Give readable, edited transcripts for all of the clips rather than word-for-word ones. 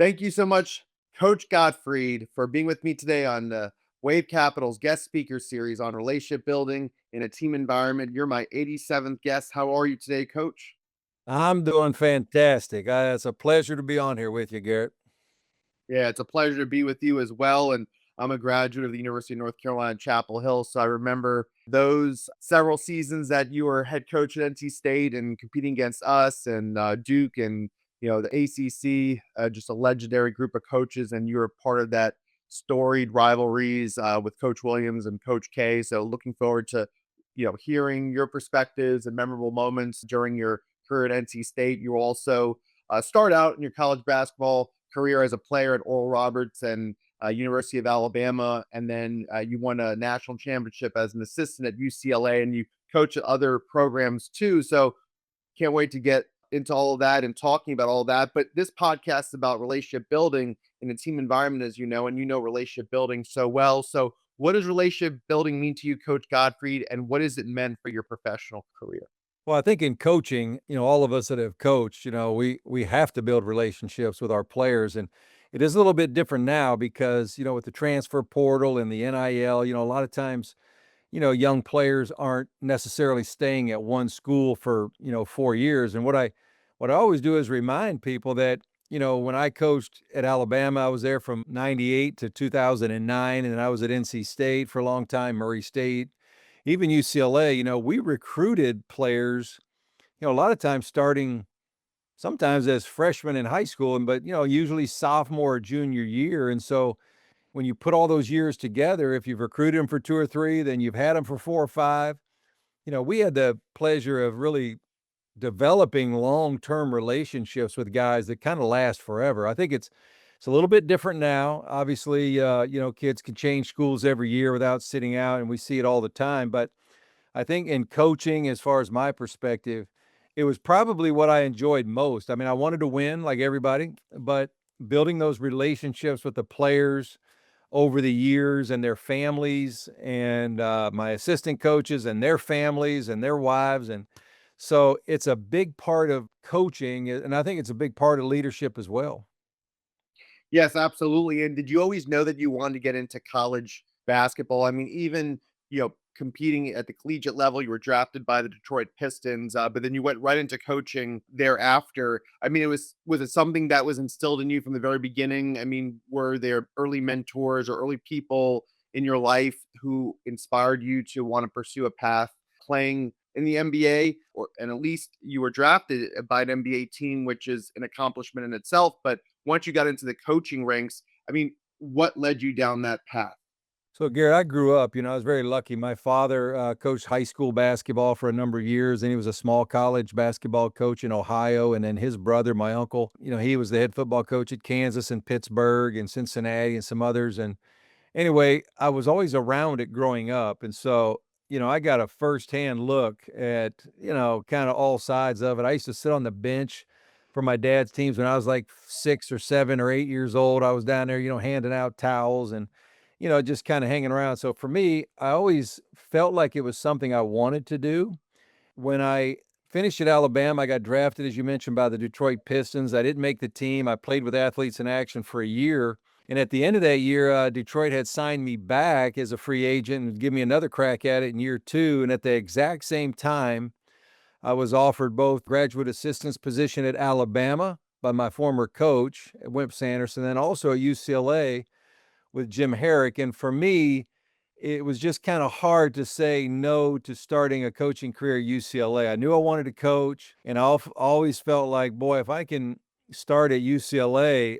Thank you so much, Coach Gottfried, for being with me today on the WaveCapital's guest speaker series on relationship building in a team environment. You're my 87th guest. How are you today, Coach? I'm doing fantastic. It's a pleasure to be on here with you, Garrett. Yeah, it's a pleasure to be with you as well. And I'm a graduate of the University of North Carolina, Chapel Hill. So I remember those several seasons that you were head coach at NC State and competing against us and Duke and the ACC, just a legendary group of coaches. And you were part of that storied rivalries with Coach Williams and Coach K. So looking forward to hearing your perspectives and memorable moments during your career at NC State. You also start out in your college basketball career as a player at Oral Roberts and University of Alabama, and then you won a national championship as an assistant at UCLA, and you coach at other programs too. So can't wait to get into all of that and talking about all that. But this podcast is about relationship building in a team environment, as you know, and you know relationship building so well. So what does relationship building mean to you, Coach Gottfried, and what has it meant for your professional career? Well, I think in coaching, all of us that have coached, we have to build relationships with our players, and it is a little bit different now because with the transfer portal and the NIL, a lot of times, young players aren't necessarily staying at one school for 4 years. And what I always do is remind people that when I coached at Alabama, I was there from '98 to 2009, and then I was at NC State for a long time, Murray State. Even UCLA, we recruited players, a lot of times starting sometimes as freshmen in high school, but usually sophomore or junior year. And so when you put all those years together, if you've recruited them for two or three, then you've had them for four or five. We had the pleasure of really developing long-term relationships with guys that kind of last forever. I think it's a little bit different now. Obviously, kids can change schools every year without sitting out, and we see it all the time. But I think in coaching, as far as my perspective, it was probably what I enjoyed most. I mean, I wanted to win like everybody, but building those relationships with the players over the years and their families and my assistant coaches and their families and their wives. And so it's a big part of coaching. And I think it's a big part of leadership as well. Yes, absolutely. And did you always know that you wanted to get into college basketball? I mean, even, competing at the collegiate level, you were drafted by the Detroit Pistons, but then you went right into coaching thereafter. I mean, was it something that was instilled in you from the very beginning? I mean, were there early mentors or early people in your life who inspired you to want to pursue a path playing in the NBA? Or and at least you were drafted by an NBA team, which is an accomplishment in itself. But once you got into the coaching ranks, I mean, what led you down that path? So, Gary, I grew up, I was very lucky. My father coached high school basketball for a number of years, and he was a small college basketball coach in Ohio. And then his brother, my uncle, he was the head football coach at Kansas and Pittsburgh and Cincinnati and some others. And anyway, I was always around it growing up. And so, I got a firsthand look at, kind of all sides of it. I used to sit on the bench for my dad's teams when I was like 6 or 7 or 8 years old. I was down there, handing out towels and, just kind of hanging around. So for me, I always felt like it was something I wanted to do. When I finished at Alabama, I got drafted, as you mentioned, by the Detroit Pistons. I didn't make the team. I played with Athletes in Action for a year. And at the end of that year, Detroit had signed me back as a free agent and give me another crack at it in year two. And at the exact same time, I was offered both graduate assistant's position at Alabama by my former coach, Wimp Sanderson, and then also at UCLA with Jim Herrick. And for me, it was just kind of hard to say no to starting a coaching career at UCLA. I knew I wanted to coach, and I always felt like, boy, if I can start at UCLA,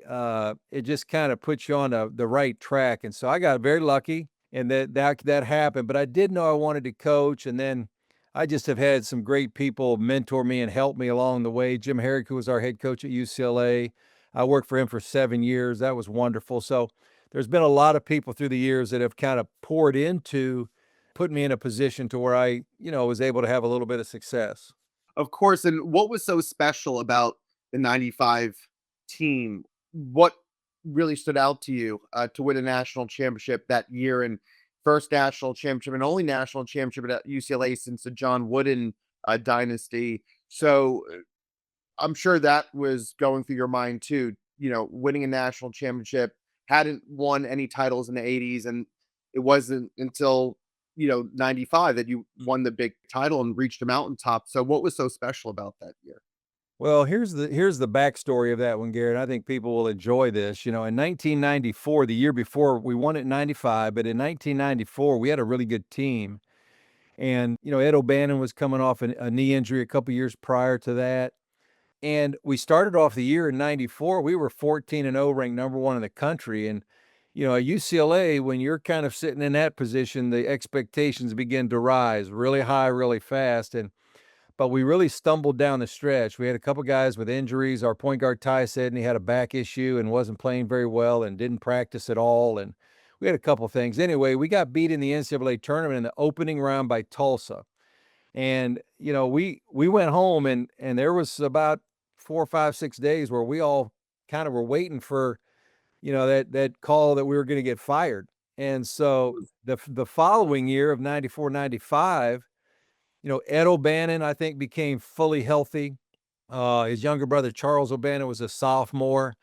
it just kind of puts you on the right track. And so I got very lucky, and that happened. But I did know I wanted to coach, and then I just have had some great people mentor me and help me along the way. Jim Herrick, who was our head coach at UCLA, I worked for him for 7 years. That was wonderful. So there's been a lot of people through the years that have kind of poured into put me in a position to where I, was able to have a little bit of success. Of course. And what was so special about the 95 team? What really stood out to you to win a national championship that year and first national championship and only national championship at UCLA since the John Wooden dynasty? So I'm sure that was going through your mind too. winning a national championship, hadn't won any titles in the 80s. And it wasn't until, 95 that you won the big title and reached a mountaintop. So what was so special about that year? Well, here's the backstory of that one, Garrett. I think people will enjoy this. In 1994, the year before, we won it in 95, but in 1994, we had a really good team. And, Ed O'Bannon was coming off a knee injury a couple years prior to that. And we started off the year in 94, we were 14-0, ranked number one in the country. And, at UCLA, when you're kind of sitting in that position, the expectations begin to rise really high, really fast. But we really stumbled down the stretch. We had a couple guys with injuries. Our point guard, Ty said, and he had a back issue and wasn't playing very well and didn't practice at all. And we had a couple things. Anyway, we got beat in the NCAA tournament in the opening round by Tulsa. And, we went home and there was about 4, 5, 6 days where we all kind of were waiting for, that call that we were going to get fired. And so the following year of 94, 95, Ed O'Bannon, I think, became fully healthy. His younger brother, Charles O'Bannon, was a sophomore.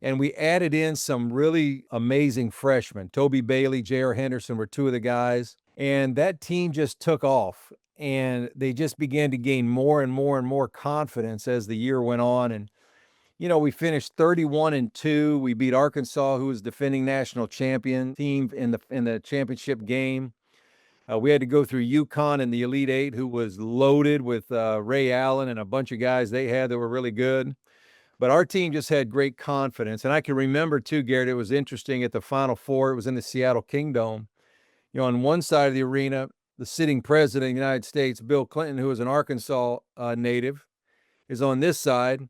And we added in some really amazing freshmen. Toby Bailey, J.R. Henderson were two of the guys. And that team just took off. And they just began to gain more and more and more confidence as the year went on. And, we finished 31-2. We beat Arkansas, who was defending national champion team in the championship game. We had to go through UConn in the Elite Eight, who was loaded with Ray Allen and a bunch of guys they had that were really good. But our team just had great confidence. And I can remember, too, Garrett, it was interesting at the Final Four. It was in the Seattle Kingdome. On one side of the arena, the sitting president of the United States, Bill Clinton, who was an Arkansas native, is on this side.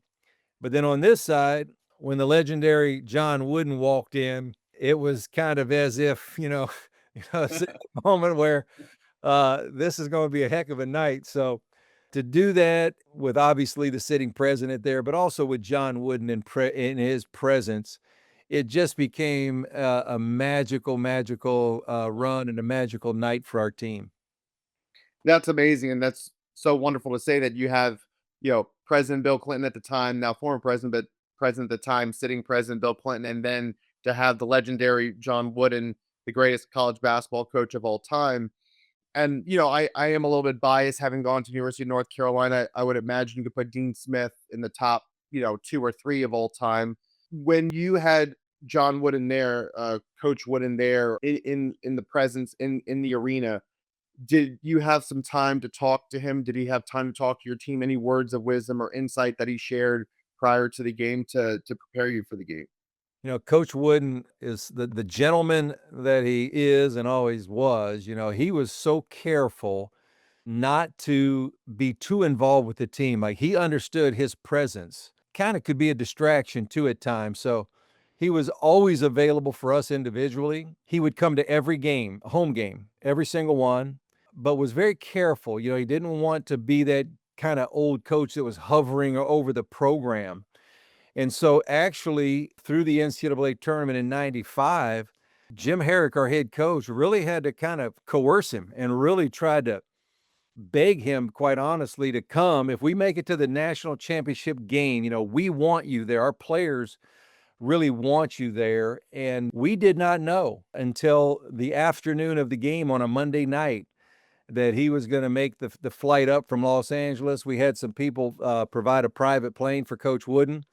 But then on this side, when the legendary John Wooden walked in, it was kind of as if, it's a moment where this is going to be a heck of a night. So to do that with obviously the sitting president there, but also with John Wooden in his presence, it just became a magical, magical run and a magical night for our team. That's amazing, and that's so wonderful to say that you have, President Bill Clinton at the time, now former president, but president at the time, sitting President Bill Clinton, and then to have the legendary John Wooden, the greatest college basketball coach of all time. And, I am a little bit biased having gone to the University of North Carolina. I would imagine you could put Dean Smith in the top, 2 or 3 of all time. When you had John Wooden there, Coach Wooden there in the presence in the arena, did you have some time to talk to him? Did he have time to talk to your team? Any words of wisdom or insight that he shared prior to the game to prepare you for the game? Coach Wooden is the gentleman that he is and always was. He was so careful not to be too involved with the team. Like, he understood his presence kind of could be a distraction too at times. So he was always available for us individually. He would come to every game, home game, every single one, but was very careful. He didn't want to be that kind of old coach that was hovering over the program. And so actually through the NCAA tournament in 95, Jim Herrick, our head coach, really had to kind of coerce him and really tried to beg him, quite honestly, to come. If we make it to the national championship game, we want you there. Our players really want you there. And we did not know until the afternoon of the game on a Monday night that he was going to make the flight up from Los Angeles. We had some people provide a private plane for Coach Wooden.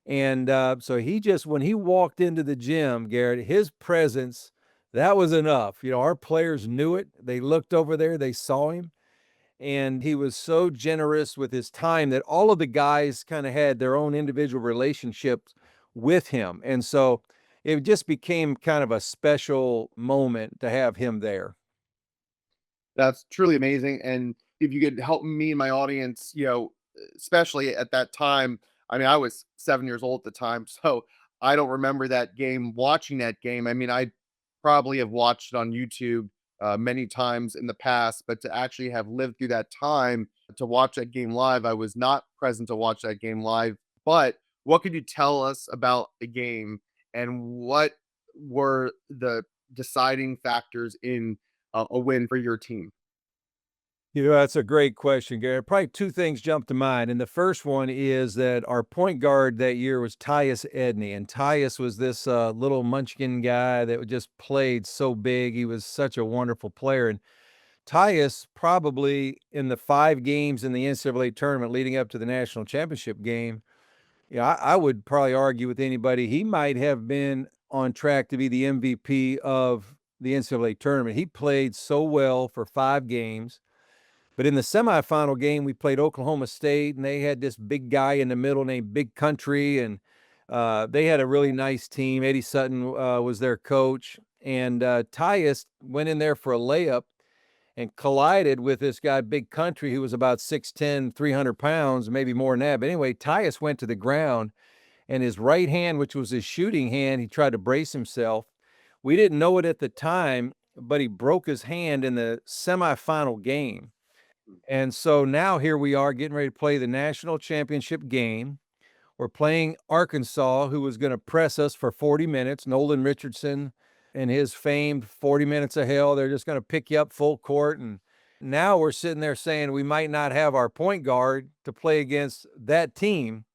And so when he walked into the gym, Garrett, his presence, that was enough. Our players knew it. They looked over there, they saw him. And he was so generous with his time that all of the guys kind of had their own individual relationships with him. And so it just became kind of a special moment to have him there. That's truly amazing. And if you could help me and my audience, especially at that time, I mean, I was 7 years old at the time, so I don't remember that game, watching that game. I mean, I probably have watched it on YouTube many times in the past, but to actually have lived through that time to watch that game live, I was not present to watch that game live. But what could you tell us about the game and what were the deciding factors in a win for your team? That's a great question, Garrett. Probably two things jump to mind. And the first one is that our point guard that year was Tyus Edney. And Tyus was this little munchkin guy that just played so big. He was such a wonderful player. And Tyus, probably in the 5 games in the NCAA tournament leading up to the national championship game, I would probably argue with anybody, he might have been on track to be the MVP of the NCAA tournament. He played so well for 5 games. But in the semifinal game, we played Oklahoma State, and they had this big guy in the middle named Big Country, and they had a really nice team. Eddie Sutton was their coach, and Tyus went in there for a layup and collided with this guy, Big Country, who was about 6'10", 300 pounds, maybe more than that. But anyway, Tyus went to the ground, and his right hand, which was his shooting hand, he tried to brace himself. We didn't know it at the time, but he broke his hand in the semifinal game. And so now here we are getting ready to play the national championship game. We're playing Arkansas, who was going to press us for 40 minutes. Nolan Richardson and his famed 40 minutes of hell. They're just going to pick you up full court. And now we're sitting there saying we might not have our point guard to play against that team.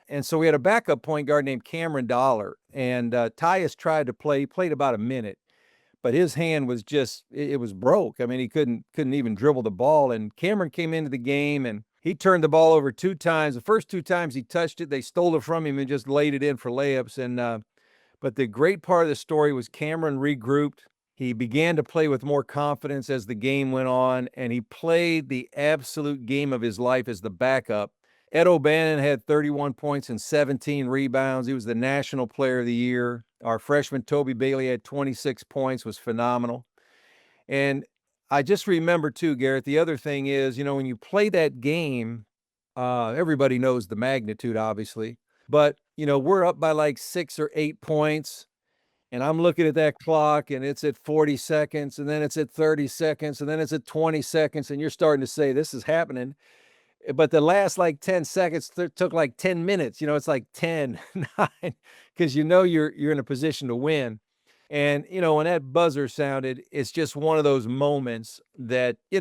And so we had a backup point guard named Cameron Dollar. And Tyus tried to play. He played about a minute, but his hand was just, it was broke. I mean, he couldn't even dribble the ball. And Cameron came into the game and he turned the ball over 2 times. The first 2 times he touched it, they stole it from him and just laid it in for layups. And but the great part of the story was Cameron regrouped. He began to play with more confidence as the game went on, and he played the absolute game of his life as the backup. Ed O'Bannon had 31 points and 17 rebounds. He was the National Player of the Year. Our freshman Toby Bailey had 26 points, was phenomenal. And I just remember too, Garrett, the other thing is, when you play that game, everybody knows the magnitude, obviously, but, we're up by like 6 or 8 points. And I'm looking at that clock and it's at 40 seconds and then it's at 30 seconds and then it's at 20 seconds. And you're starting to say, this is happening. But the last like 10 seconds took like 10 minutes. It's like 10, 9, because you're in a position to win. And when that buzzer sounded, it's just one of those moments that a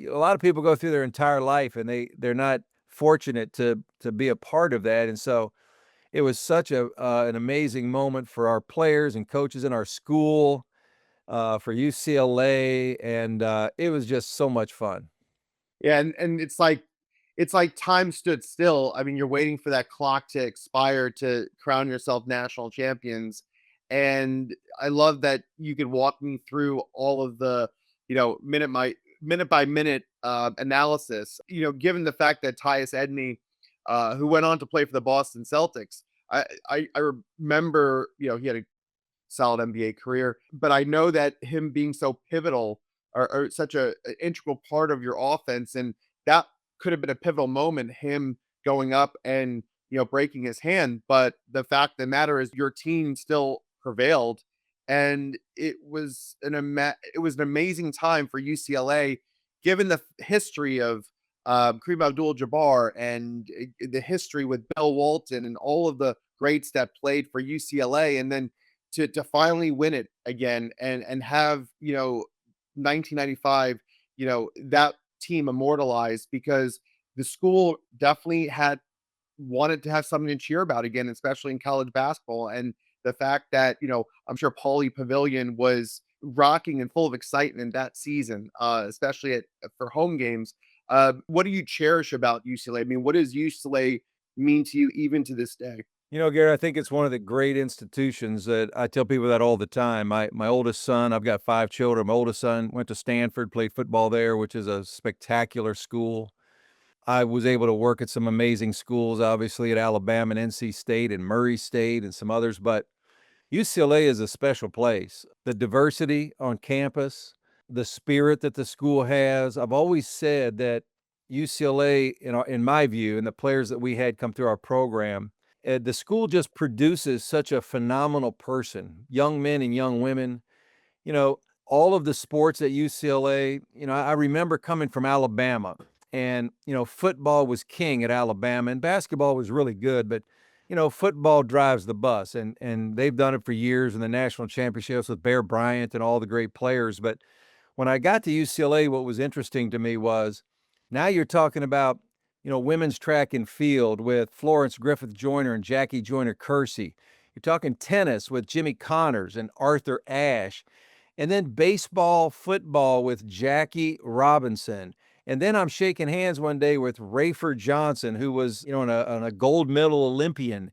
lot of people go through their entire life and they're not fortunate to be a part of that. And so it was such an amazing moment for our players and coaches in our school, for UCLA, and it was just so much fun. Yeah, and it's like time stood still. I mean, you're waiting for that clock to expire to crown yourself national champions. And I love that you could walk me through all of the, minute by minute analysis. Given the fact that Tyus Edney, who went on to play for the Boston Celtics, I remember, he had a solid NBA career, but I know that him being so pivotal or such an integral part of your offense, and that could have been a pivotal moment, him going up and breaking his hand. But the fact of the matter is, your team still prevailed, and it was an amazing time for UCLA, given the history of Kareem Abdul-Jabbar and the history with Bill Walton and all of the greats that played for UCLA, and then to finally win it again and have 1995, that team immortalized, because the school definitely had wanted to have something to cheer about again, especially in college basketball. And the fact that, I'm sure Paulie Pavilion was rocking and full of excitement that season, especially for home games. What do you cherish about UCLA? I mean, what does UCLA mean to you even to this day? Gary, I think it's one of the great institutions that I tell people that all the time. My oldest son, I've got 5 children. My oldest son went to Stanford, played football there, which is a spectacular school. I was able to work at some amazing schools, obviously at Alabama and NC State and Murray State and some others, but UCLA is a special place. The diversity on campus, the spirit that the school has. I've always said that UCLA, in my view, and the players that we had come through our program, the school just produces such a phenomenal person, young men and young women. All of the sports at UCLA, I remember coming from Alabama, and, football was king at Alabama and basketball was really good, but football drives the bus, and they've done it for years in the national championships with Bear Bryant and all the great players. But When I got to UCLA, what was interesting to me was now you're talking about, women's track and field with Florence Griffith Joyner and Jackie Joyner Kersey. You're talking tennis with Jimmy Connors and Arthur Ashe. And then baseball, football with Jackie Robinson. And then I'm shaking hands one day with Rayford Johnson, who was, on a gold medal Olympian.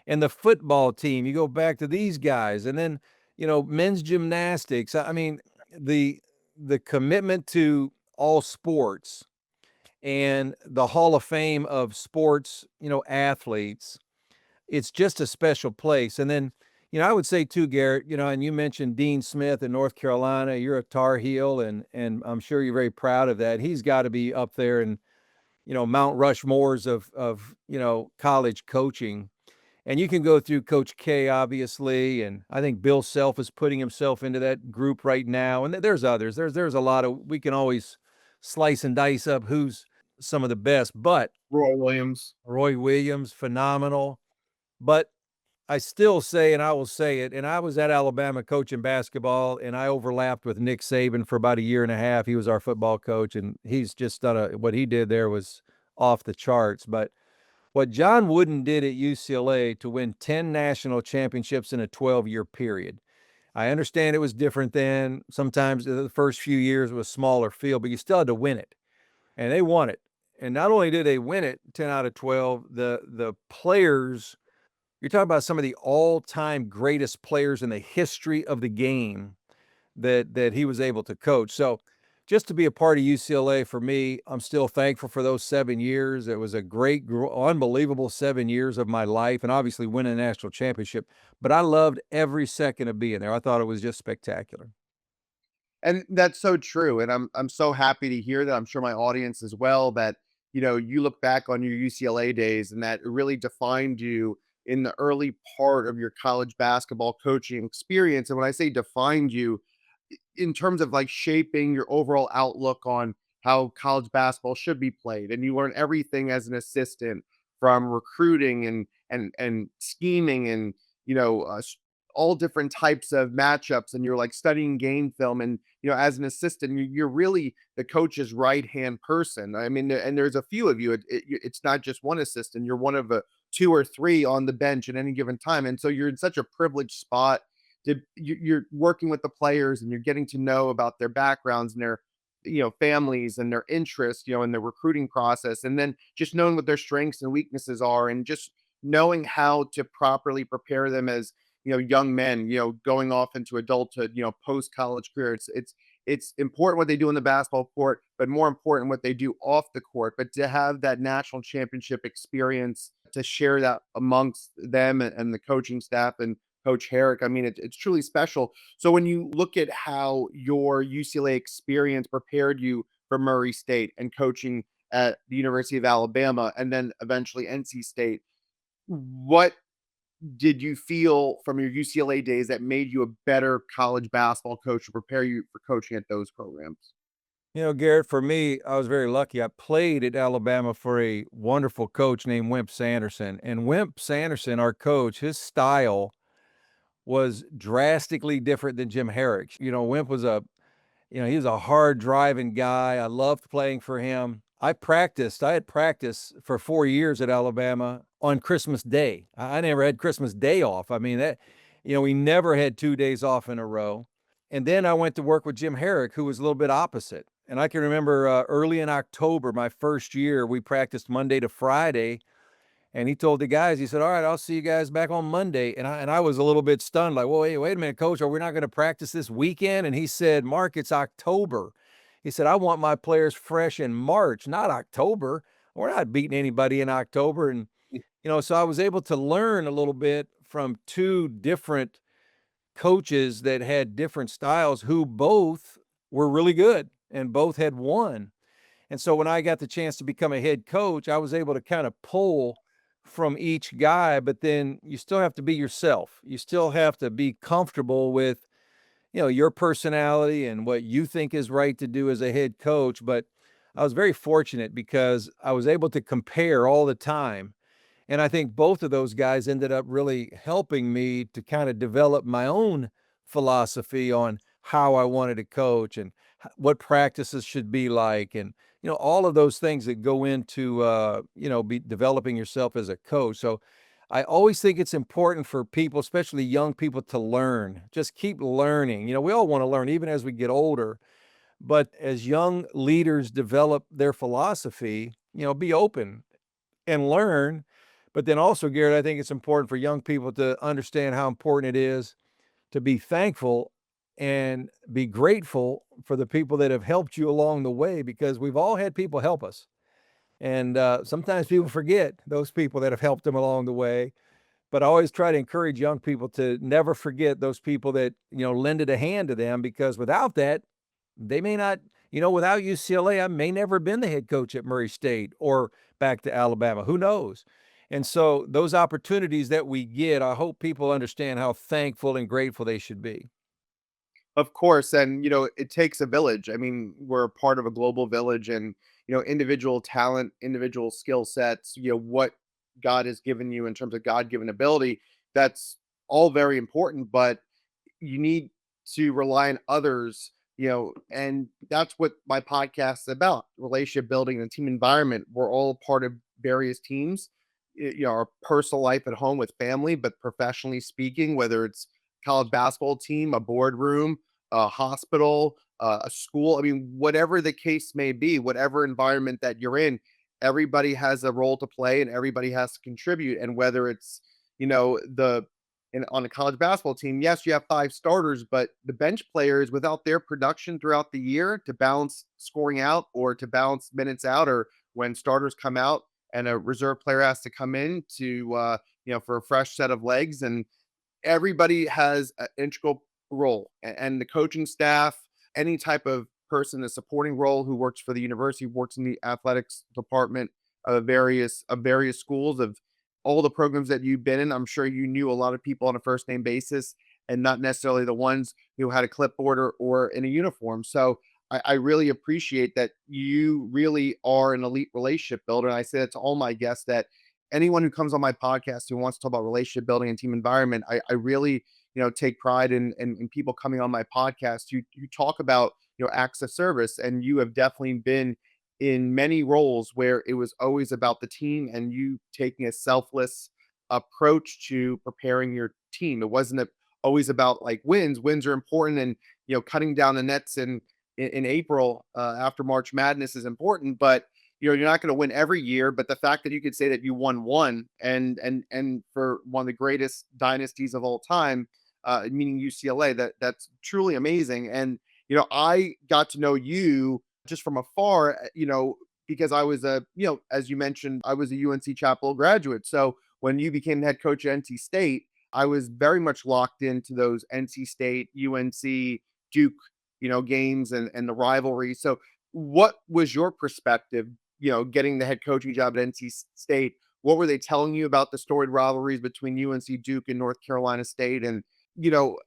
And the football team, you go back to these guys. And then, men's gymnastics. I mean, the commitment to all sports and the Hall of Fame of sports, athletes, it's just a special place. And then, I would say too, Garrett, and you mentioned Dean Smith in North Carolina. You're a Tar Heel, and I'm sure you're very proud of that. He's got to be up there in, Mount Rushmores of college coaching. And you can go through Coach K, obviously, and I think Bill Self is putting himself into that group right now. And there's others. There's a lot of, we can always slice and dice up who's some of the best. But Roy Williams, phenomenal. But I still say, and I will say it, and I was at Alabama coaching basketball, and I overlapped with Nick Saban for about a year and a half. He was our football coach, and he's just done what he did there was off the charts. But what John Wooden did at UCLA to win 10 national championships in a 12-year period. I understand it was different then. Sometimes the first few years was a smaller field, but you still had to win it. And they won it. And not only did they win it 10 out of 12, the players, you're talking about some of the all-time greatest players in the history of the game that he was able to coach. So just to be a part of UCLA for me, I'm still thankful for those 7 years. It was a great, unbelievable 7 years of my life, and obviously winning a national championship. But I loved every second of being there. I thought it was just spectacular. And that's so true, and I'm so happy to hear that. I'm sure my audience as well, that, you look back on your UCLA days and that it really defined you in the early part of your college basketball coaching experience. And when I say defined you, in terms of like shaping your overall outlook on how college basketball should be played, and you learn everything as an assistant, from recruiting and scheming, and all different types of matchups, and you're like studying game film, and as an assistant you're really the coach's right hand person. I mean, and there's a few of you. It's not just one assistant. You're one of a two or three on the bench at any given time, and so you're in such a privileged spot you're working with the players, and you're getting to know about their backgrounds and their families and their interests, in the recruiting process, and then just knowing what their strengths and weaknesses are, and just knowing how to properly prepare them as young men, going off into adulthood, post college career. It's important what they do in the basketball court, but more important what they do off the court. But to have that national championship experience, to share that amongst them and the coaching staff and Coach Herrick, I mean, it's truly special. So when you look at how your UCLA experience prepared you for Murray State and coaching at the University of Alabama and then eventually NC State, what did you feel from your UCLA days that made you a better college basketball coach to prepare you for coaching at those programs? Garrett, for me, I was very lucky. I played at Alabama for a wonderful coach named Wimp Sanderson. And Wimp Sanderson, our coach, his style was drastically different than Jim Herrick. Wimp was he was a hard driving guy. I loved playing for him. I had practice for 4 years at Alabama on Christmas Day. I never had Christmas Day off. I mean, we never had 2 days off in a row. And then I went to work with Jim Herrick, who was a little bit opposite. And I can remember early in October, my first year, we practiced Monday to Friday. And he told the guys, he said, "All right, I'll see you guys back on Monday." And I was a little bit stunned, like, "Well, wait a minute, coach, are we not going to practice this weekend?" And he said, "Mark, it's October." He said, "I want my players fresh in March, not October. We're not beating anybody in October." And, so I was able to learn a little bit from two different coaches that had different styles, who both were really good and both had won. And so when I got the chance to become a head coach, I was able to kind of pull from each guy, but then you still have to be yourself. You still have to be comfortable with, your personality and what you think is right to do as a head coach. But I was very fortunate because I was able to compare all the time. And I think both of those guys ended up really helping me to kind of develop my own philosophy on how I wanted to coach and what practices should be like, and all of those things that go into be developing yourself as a coach. So I always think it's important for people, especially young people, to learn. Just keep learning. We all want to learn even as we get older, but as young leaders develop their philosophy, be open and learn. But then also, Garrett, I think it's important for young people to understand how important it is to be thankful and be grateful for the people that have helped you along the way, because we've all had people help us. And sometimes people forget those people that have helped them along the way. But I always try to encourage young people to never forget those people that, lended a hand to them, because without that, they may not, without UCLA, I may never have been the head coach at Murray State or back to Alabama. Who knows? And so those opportunities that we get, I hope people understand how thankful and grateful they should be. Of course, and it takes a village. I mean, we're a part of a global village, and individual talent, individual skill sets, what God has given you in terms of God-given ability, that's all very important, but you need to rely on others, and that's what my podcast is about: relationship building and team environment. We're all part of various teams, our personal life at home with family, but professionally speaking, whether it's college basketball team, a boardroom, a hospital, a school. I mean, whatever the case may be, whatever environment that you're in, everybody has a role to play and everybody has to contribute. And whether it's, the on a college basketball team, yes, you have five starters, but the bench players, without their production throughout the year to balance scoring out or to balance minutes out, or when starters come out and a reserve player has to come in to, for a fresh set of legs, and everybody has an integral role, and the coaching staff, any type of person, a supporting role who works for the university, works in the athletics department of various schools, of all the programs that you've been in. I'm sure you knew a lot of people on a first name basis, and not necessarily the ones who had a clipboard or in a uniform. So I really appreciate that you really are an elite relationship builder. And I say that to all my guests, that anyone who comes on my podcast who wants to talk about relationship building and team environment, I really, take pride in people coming on my podcast. You talk about, acts of service, and you have definitely been in many roles where it was always about the team and you taking a selfless approach to preparing your team. It wasn't always about like wins. Wins are important, and cutting down the nets in April after March Madness is important, but you're not going to win every year. But the fact that you could say that you won one, and for one of the greatest dynasties of all time, meaning UCLA, that's truly amazing. And I got to know you just from afar, because I was as you mentioned, I was a UNC Chapel graduate. So when you became the head coach at NC State, I was very much locked into those NC State, UNC, Duke, games and the rivalry. So what was your perspective, getting the head coaching job at NC State? What were they telling you about the storied rivalries between UNC, Duke, and North Carolina State? And,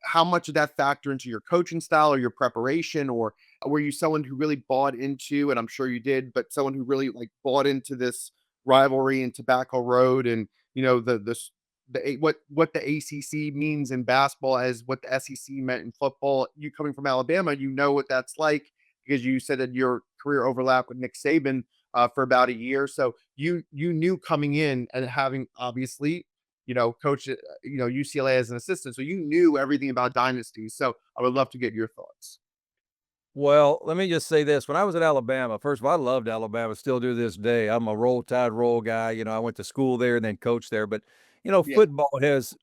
how much did that factor into your coaching style or your preparation? Or were you someone who really bought into, and I'm sure you did, but someone who really like bought into this rivalry in Tobacco Road, and, what the ACC means in basketball as what the SEC meant in football? You coming from Alabama, what that's like, because you said that your career overlapped with Nick Saban for about a year. So you knew coming in, and having obviously coached UCLA as an assistant, so you knew everything about dynasties. So I would love to get your thoughts. Well, let me just say this. When I was at Alabama, first of all, I loved Alabama, still do this day. I'm a roll tide roll guy. I went to school there and then coached there. But, Yeah. football has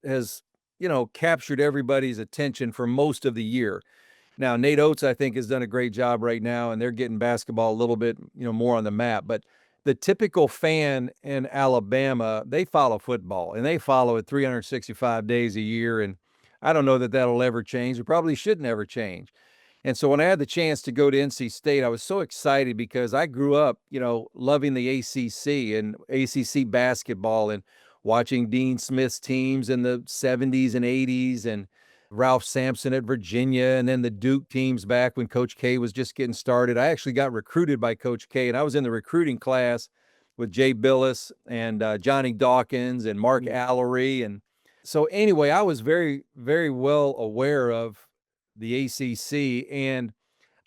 captured everybody's attention for most of the year. Now, Nate Oates, I think, has done a great job right now, and they're getting basketball a little bit, more on the map. But the typical fan in Alabama, they follow football, and they follow it 365 days a year. And I don't know that that'll ever change. It probably shouldn't ever change. And so when I had the chance to go to NC State, I was so excited because I grew up, loving the ACC and ACC basketball, and watching Dean Smith's teams in the 70s and 80s, and Ralph Sampson at Virginia, and then the Duke teams back when Coach K was just getting started. I actually got recruited by Coach K, and I was in the recruiting class with Jay Billis and Johnny Dawkins and Mark Mm. Allery. And so anyway, I was very, very well aware of the ACC, and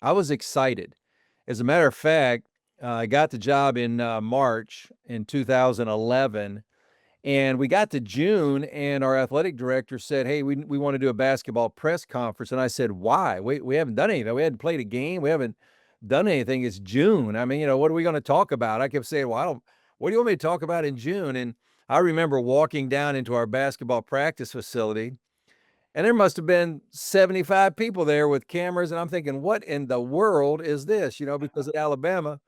I was excited. As a matter of fact, I got the job in March in 2011. And we got to June, and our athletic director said, "Hey, we want to do a basketball press conference." And I said, "Why? We haven't done anything. We hadn't played a game. We haven't done anything. It's June. I mean, what are we going to talk about?" I kept saying, "Well, I don't. What do you want me to talk about in June?" And I remember walking down into our basketball practice facility, and there must have been 75 people there with cameras, and I'm thinking, "What in the world is this?" Because in Alabama,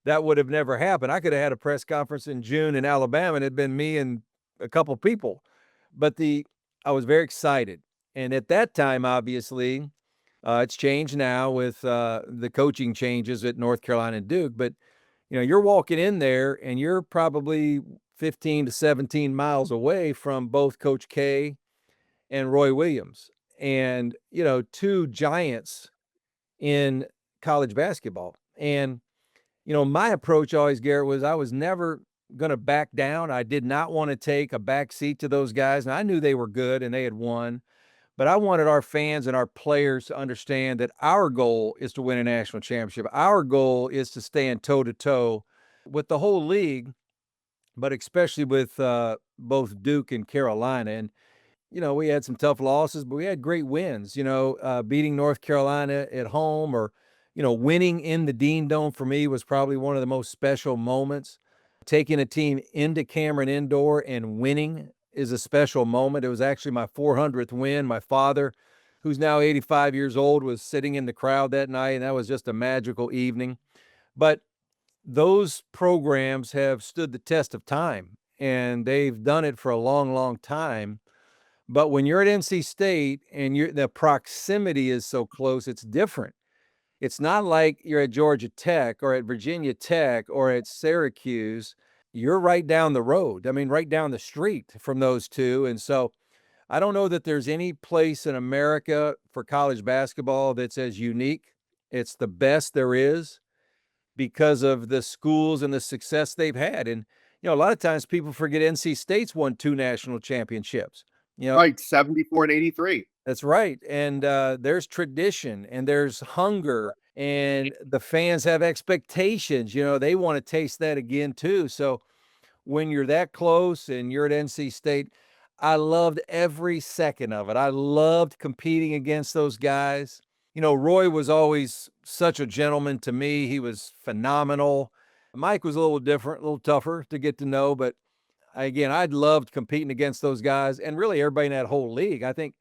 that would have never happened. I could have had a press conference in June in Alabama, and it'd been me and a couple people. But I was very excited. And at that time, obviously, it's changed now with the coaching changes at North Carolina and Duke. But you're walking in there, and you're probably 15 to 17 miles away from both Coach K and Roy Williams, and two giants in college basketball. And my approach always, Garrett, was I was never going to back down. I did not want to take a back seat to those guys. And I knew they were good and they had won, but I wanted our fans and our players to understand that our goal is to win a national championship. Our goal is to stand toe to toe with the whole league, but especially with both Duke and Carolina. And we had some tough losses, but we had great wins, beating North Carolina at home, or, winning in the Dean Dome for me was probably one of the most special moments. Taking a team into Cameron Indoor and winning is a special moment. It was actually my 400th win. My father, who's now 85 years old, was sitting in the crowd that night, and that was just a magical evening. But those programs have stood the test of time, and they've done it for a long, long time. But when you're at NC State and the proximity is so close, it's different. It's not like you're at Georgia Tech or at Virginia Tech or at Syracuse. You're right down the road. I mean, right down the street from those two. And so I don't know that there's any place in America for college basketball that's as unique. It's the best there is because of the schools and the success they've had. And, a lot of times people forget NC State's won 2 national championships. Right, 74 and 83. That's right. And there's tradition and there's hunger, and the fans have expectations. They want to taste that again too. So when you're that close and you're at NC State, I loved every second of it. I loved competing against those guys. Roy was always such a gentleman to me. He was phenomenal. Mike was a little different, a little tougher to get to know, but again, I loved competing against those guys and really everybody in that whole league. I think,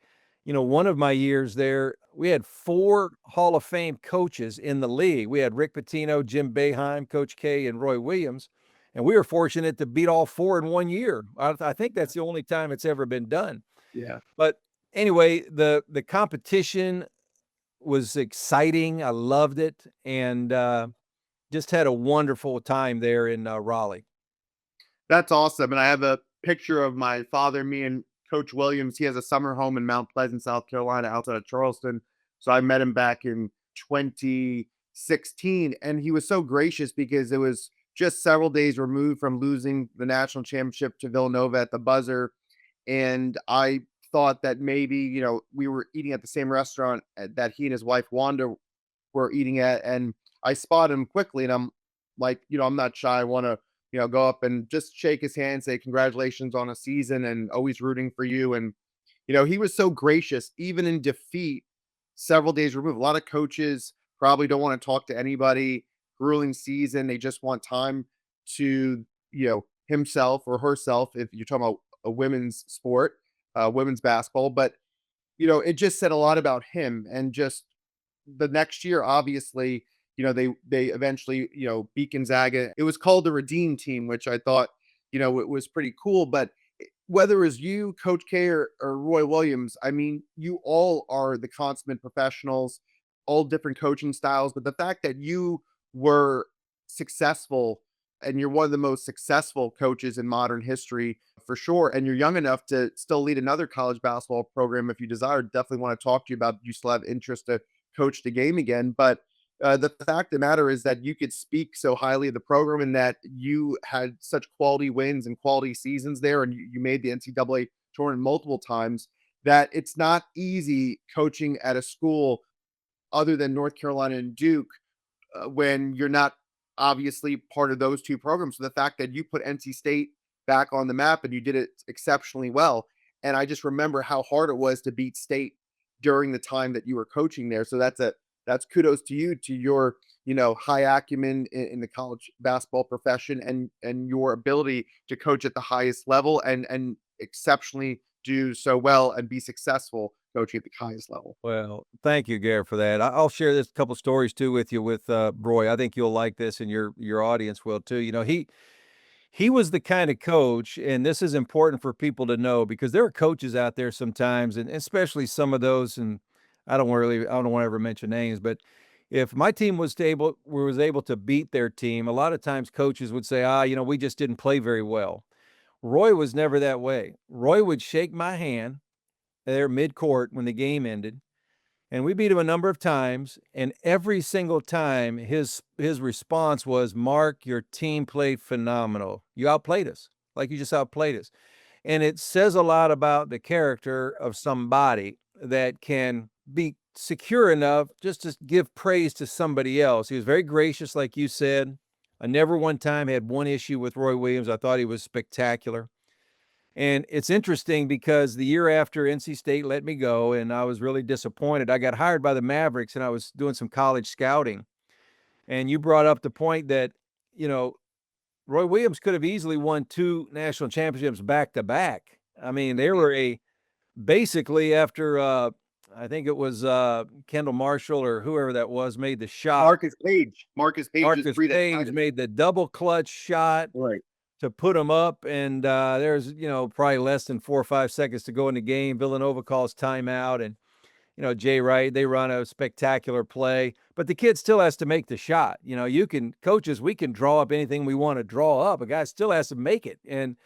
one of my years there, we had 4 Hall of Fame coaches in the league. We had Rick Pitino, Jim Boeheim, Coach K, and Roy Williams. And we were fortunate to beat all 4 in one year. I think that's the only time it's ever been done. Yeah. But anyway, the competition was exciting. I loved it, and just had a wonderful time there in Raleigh. That's awesome. And I have a picture of my father, me and Coach Williams. He has a summer home in Mount Pleasant, South Carolina, outside of Charleston. So I met him back in 2016. And he was so gracious because it was just several days removed from losing the national championship to Villanova at the buzzer. And I thought that maybe, we were eating at the same restaurant that he and his wife Wanda were eating at. And I spotted him quickly, and I'm like, I'm not shy. I want to, go up and just shake his hand, say congratulations on a season and always rooting for you. And, he was so gracious, even in defeat, several days removed. A lot of coaches probably don't want to talk to anybody, grueling season. They just want time to, himself or herself, if you're talking about a women's sport, women's basketball. But, it just said a lot about him. And just the next year, obviously, they eventually, beat Gonzaga. It was called the Redeem Team, which I thought, it was pretty cool. But whether it was you, Coach K, or Roy Williams, I mean, you all are the consummate professionals, all different coaching styles. But the fact that you were successful, and you're one of the most successful coaches in modern history for sure, and you're young enough to still lead another college basketball program if you desire, definitely want to talk to you about, you still have interest to coach the game again. But the fact of the matter is that you could speak so highly of the program, and that you had such quality wins and quality seasons there, and you made the NCAA tournament multiple times, that it's not easy coaching at a school other than North Carolina and Duke, when you're not obviously part of those two programs. So the fact that you put NC State back on the map and you did it exceptionally well. And I just remember how hard it was to beat State during the time that you were coaching there. So that's kudos to you, to your high acumen in the college basketball profession, and your ability to coach at the highest level and exceptionally do so well and be successful coaching at the highest level. Well, thank you, Garrett, for that. I'll share this couple stories too with you with Roy. I think you'll like this, and your audience will too. He was the kind of coach, and this is important for people to know because there are coaches out there sometimes, and especially some of those, and I don't want to ever mention names, but if my team was able to beat their team, a lot of times coaches would say, we just didn't play very well. Roy was never that way. Roy would shake my hand there mid-court when the game ended, and we beat him a number of times, and every single time his response was, "Mark, your team played phenomenal. You outplayed us. Like you just outplayed us." And it says a lot about the character of somebody that can be secure enough just to give praise to somebody else. He was very gracious, like you said. I never one time had one issue with Roy Williams. I thought he was spectacular. And it's interesting because the year after NC State let me go and I was really disappointed, I got hired by the Mavericks and I was doing some college scouting. And you brought up the point that, you know, Roy Williams could have easily won 2 national championships back to back. I mean, they were basically after, I think it was, Kendall Marshall or whoever that was made the shot. Marcus Page just Marcus freed that Page title. made the double clutch shot Right. to put them up, and, there's, probably less than 4 or 5 seconds to go in the game. Villanova calls timeout, and, Jay Wright, they run a spectacular play, but the kid still has to make the shot. Coaches, we can draw up anything we wanna draw up. A guy still has to make it, and,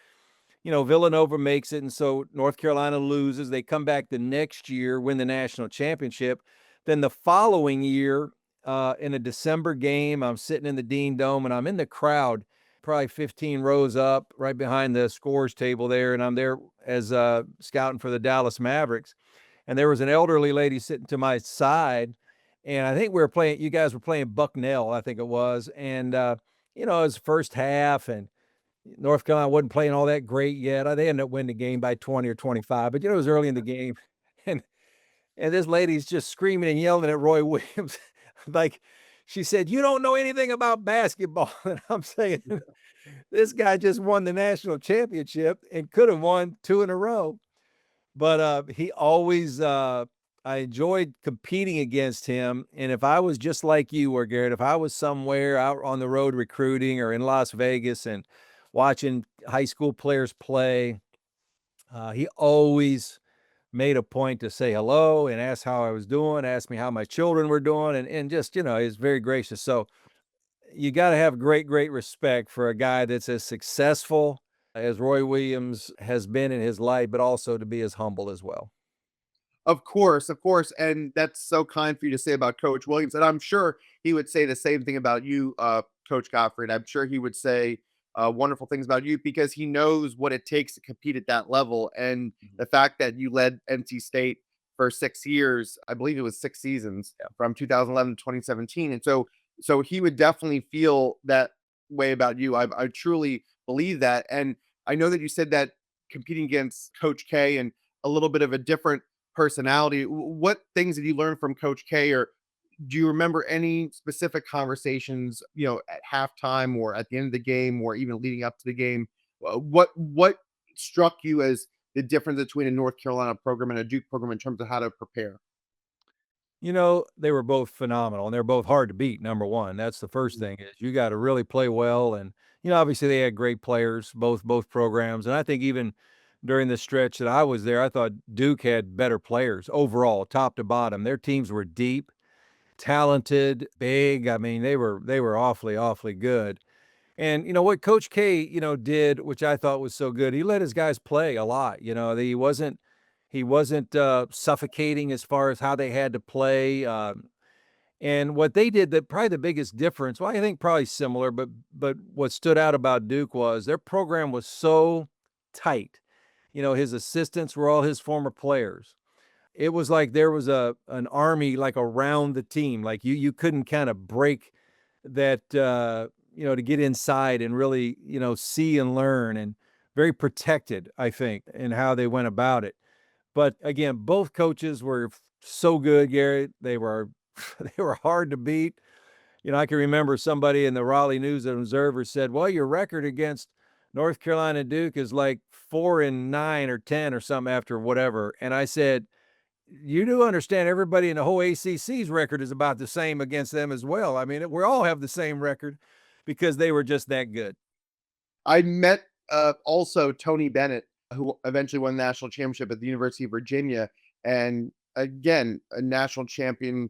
Villanova makes it, and so North Carolina loses. They come back the next year, win the national championship. Then the following year, in a December game, I'm sitting in the Dean Dome, and I'm in the crowd, probably 15 rows up, right behind the scores table there, and I'm there as scouting for the Dallas Mavericks. And there was an elderly lady sitting to my side, and I think you guys were playing Bucknell, I think it was, and it was first half, and North Carolina wasn't playing all that great yet. They ended up winning the game by 20 or 25, but it was early in the game. And this lady's just screaming and yelling at Roy Williams. Like she said, "You don't know anything about basketball." And I'm saying, this guy just won the national championship and could have won 2 in a row. But he always I enjoyed competing against him. And if I was just like you or Garrett, if I was somewhere out on the road recruiting or in Las Vegas and watching high school players play, he always made a point to say hello and ask how I was doing, ask me how my children were doing, and just, he's very gracious. So you got to have great, great respect for a guy that's as successful as Roy Williams has been in his life, but also to be as humble as well. Of course, and that's so kind for you to say about Coach Williams, and I'm sure he would say the same thing about you, Coach Gottfried. I'm sure he would say wonderful things about you because he knows what it takes to compete at that level, and the fact that you led NC State for 6 years, I believe it was 6 seasons, from 2011 to 2017, and so he would definitely feel that way about you. I truly believe that, and I know that you said that competing against Coach K and a little bit of a different personality. What things did you learn from Coach K, or do you remember any specific conversations, at halftime or at the end of the game or even leading up to the game? What struck you as the difference between a North Carolina program and a Duke program in terms of how to prepare? They were both phenomenal, and they're both hard to beat, number 1. That's the first thing is you gotta really play well, and, obviously, they had great players, both programs, and I think even during the stretch that I was there, I thought Duke had better players overall, top to bottom. Their teams were deep, talented, big. I mean, they were awfully, awfully good. And what Coach K, did, which I thought was so good, he let his guys play a lot. He wasn't suffocating as far as how they had to play. And what they did, that probably the biggest difference, well, I think probably similar, but what stood out about Duke was their program was so tight. His assistants were all his former players. it was like there was an army like around the team. Like you couldn't kind of break that to get inside and really, see and learn, and very protected, I think, in how they went about it. But again, both coaches were so good, Garrett. They were they were hard to beat. I can remember somebody in the Raleigh News and Observer said, "Well, your record against North Carolina Duke is like 4-9 or 10 or something after whatever." And I said, "You do understand everybody in the whole ACC's record is about the same against them as well. I mean, we all have the same record because they were just that good." I met also Tony Bennett, who eventually won the national championship at the University of Virginia, and again, a national champion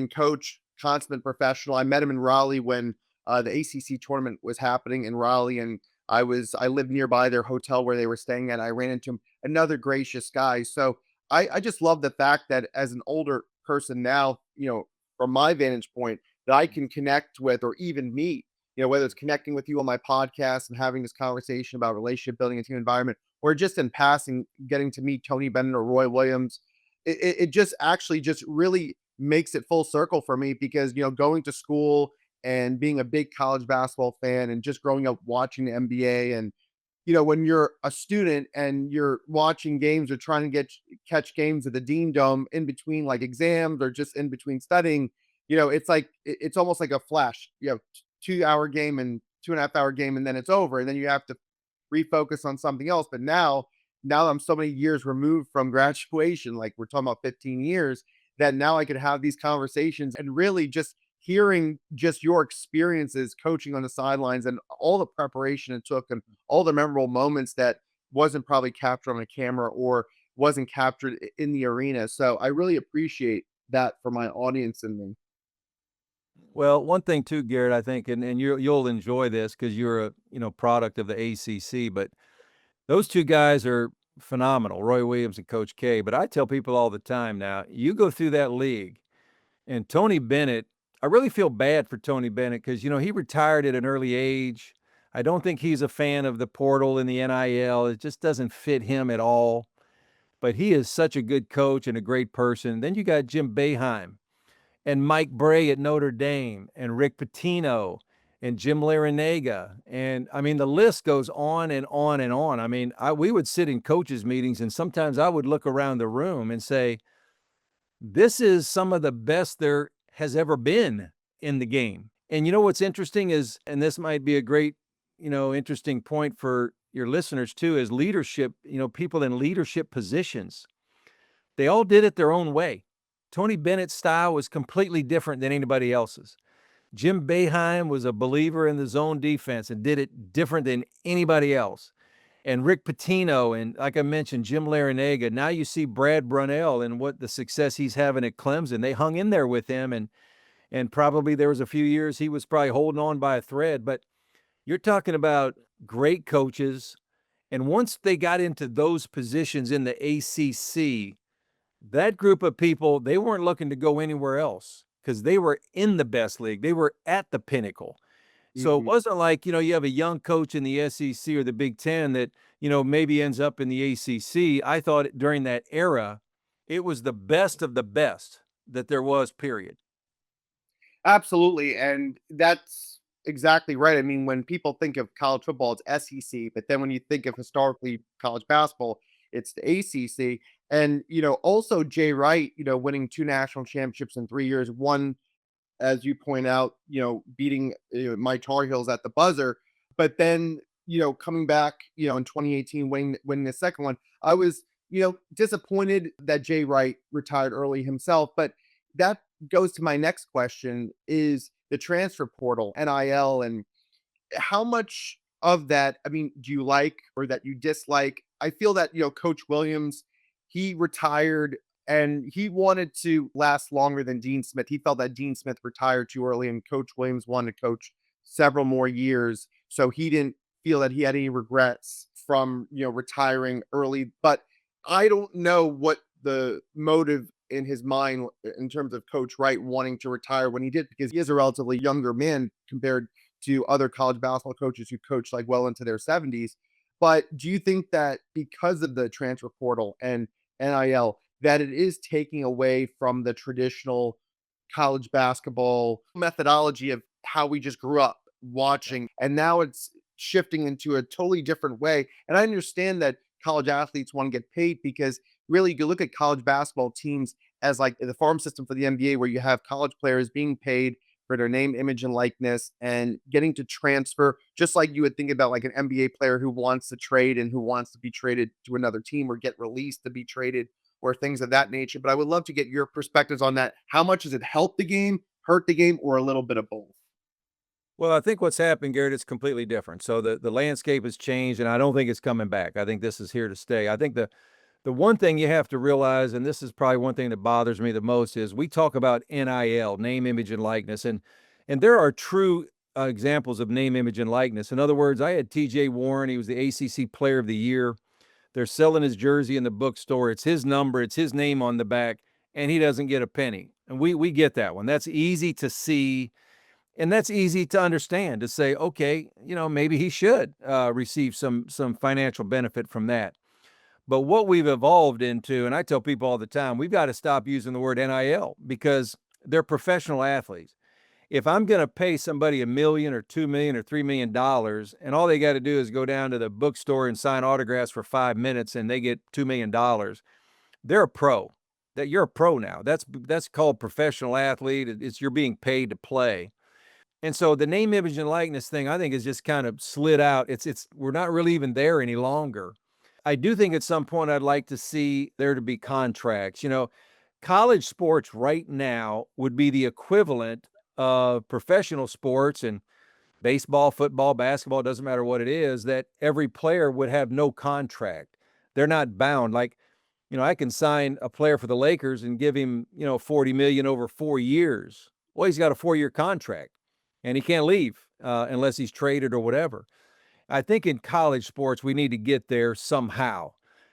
coach, consummate professional. I met him in Raleigh when the ACC tournament was happening in Raleigh, and I lived nearby their hotel where they were staying at. I ran into him, another gracious guy. So I just love the fact that as an older person now, from my vantage point, that I can connect with or even meet, whether it's connecting with you on my podcast and having this conversation about relationship building and team environment, or just in passing, getting to meet Tony Bennett or Roy Williams. It just actually just really makes it full circle for me because, going to school and being a big college basketball fan and just growing up watching the NBA, and when you're a student and you're watching games or trying to catch games at the Dean Dome in between like exams or just in between studying, it's like it's almost like a flash. 2 hour game and 2.5 hour game, and then it's over, and then you have to refocus on something else. But now I'm so many years removed from graduation, like we're talking about 15 years, that now I could have these conversations and really just hearing just your experiences coaching on the sidelines and all the preparation it took and all the memorable moments that wasn't probably captured on a camera or wasn't captured in the arena. So I really appreciate that for my audience and me. Well, one thing too, Garrett, I think, and you'll enjoy this because you're a product of the ACC, but those two guys are phenomenal, Roy Williams and Coach K. But I tell people all the time now, you go through that league, and Tony Bennett, I really feel bad for Tony Bennett because he retired at an early age. I don't think he's a fan of the portal and the NIL. It just doesn't fit him at all. But he is such a good coach and a great person. Then you got Jim Boeheim and Mike Bray at Notre Dame and Rick Pitino and Jim Larinaga. And I mean, the list goes on and on and on. I mean, we would sit in coaches' meetings, and sometimes I would look around the room and say, this is some of the best there has ever been in the game. And what's interesting is, and this might be a great, interesting point for your listeners too, is leadership, people in leadership positions. They all did it their own way. Tony Bennett's style was completely different than anybody else's. Jim Boeheim was a believer in the zone defense and did it different than anybody else. And Rick Pitino and, like I mentioned, Jim Larinaga. Now you see Brad Brunell and what the success he's having at Clemson. They hung in there with him, and probably there was a few years he was probably holding on by a thread. But you're talking about great coaches. And once they got into those positions in the ACC, that group of people, they weren't looking to go anywhere else because they were in the best league. They were at the pinnacle. So it Mhm. wasn't like, you have a young coach in the SEC or the Big Ten that, maybe ends up in the ACC. I thought during that era, it was the best of the best that there was, period. Absolutely. And that's exactly right. I mean, when people think of college football, it's SEC, but then when you think of historically college basketball, it's the ACC. And, also Jay Wright, winning two national championships in 3 years, one, as you point out, beating my Tar Heels at the buzzer. But then, coming back, in 2018, winning the second one, I was, disappointed that Jay Wright retired early himself. But that goes to my next question is the transfer portal, NIL, and how much of that, I mean, do you like or that you dislike? I feel that, Coach Williams, he retired and he wanted to last longer than Dean Smith. He felt that Dean Smith retired too early and Coach Williams wanted to coach several more years. So he didn't feel that he had any regrets from, retiring early. But I don't know what the motive in his mind in terms of Coach Wright wanting to retire when he did, because he is a relatively younger man compared to other college basketball coaches who coach like well into their 70s. But do you think that because of the transfer portal and NIL, that it is taking away from the traditional college basketball methodology of how we just grew up watching. And now it's shifting into a totally different way. And I understand that college athletes want to get paid because really you look at college basketball teams as like the farm system for the NBA, where you have college players being paid for their name, image, and likeness and getting to transfer, just like you would think about like an NBA player who wants to trade and who wants to be traded to another team or get released to be traded or things of that nature. But I would love to get your perspectives on that. How much does it help the game, hurt the game, or a little bit of both? Well, I think what's happened, Garrett, is completely different. So the landscape has changed, and I don't think it's coming back. I think this is here to stay. I think the one thing you have to realize, and this is probably one thing that bothers me the most, is we talk about NIL, name, image, and likeness, and there are true examples of name, image, and likeness. In other words, I had T.J. Warren. He was the ACC Player of the Year. They're selling his jersey in the bookstore. It's his number. It's his name on the back, and he doesn't get a penny. And we get that one. That's easy to see, and that's easy to understand. To say, okay, maybe he should receive some financial benefit from that. But what we've evolved into, and I tell people all the time, we've got to stop using the word NIL because they're professional athletes. If I'm going to pay somebody $1 million or $2 million or $3 million, and all they got to do is go down to the bookstore and sign autographs for 5 minutes, and they get $2 million, they're a pro. That you're a pro now. That's called professional athlete. It's you're being paid to play. And so the name, image, and likeness thing, I think, is just kind of slid out. It's we're not really even there any longer. I do think at some point I'd like to see there to be contracts. College sports right now would be the equivalent of professional sports and baseball, football, basketball, doesn't matter what it is, that every player would have no contract. They're not bound. Like, I can sign a player for the Lakers and give him, 40 million over 4 years. Well, he's got a 4-year contract and he can't leave unless he's traded or whatever. I think in college sports, we need to get there somehow.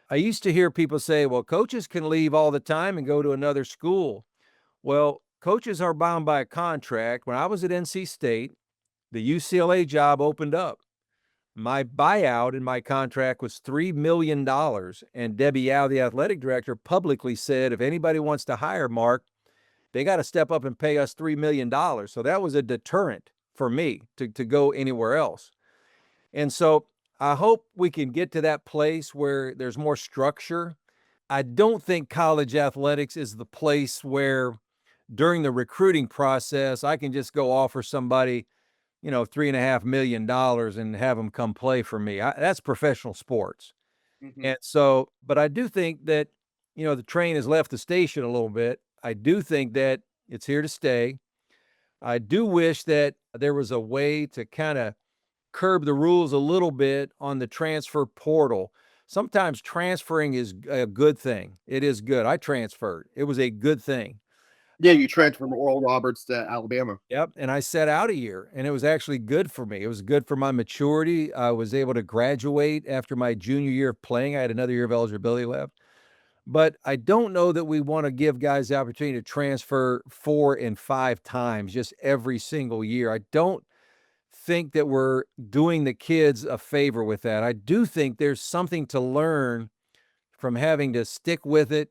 I used to hear people say, well, coaches can leave all the time and go to another school. Well, coaches are bound by a contract. When I was at NC State, the UCLA job opened up. My buyout in my contract was $3 million. And Debbie Yao, the athletic director, publicly said, if anybody wants to hire Mark, they got to step up and pay us $3 million. So that was a deterrent for me to go anywhere else. And so I hope we can get to that place where there's more structure. I don't think college athletics is the place where during the recruiting process, I can just go offer somebody, $3.5 million and have them come play for me. That's professional sports. Mhm. And so, but I do think that, the train has left the station a little bit. I do think that it's here to stay. I do wish that there was a way to kind of curb the rules a little bit on the transfer portal. Sometimes transferring is a good thing. It is good. I transferred. It was a good thing. Yeah, you transferred from Oral Roberts to Alabama. Yep. And I sat out a year and it was actually good for me. It was good for my maturity. I was able to graduate after my junior year of playing. I had another year of eligibility left. But I don't know that we want to give guys the opportunity to transfer 4 and 5 times just every single year. I don't think that we're doing the kids a favor with that. I do think there's something to learn from having to stick with it,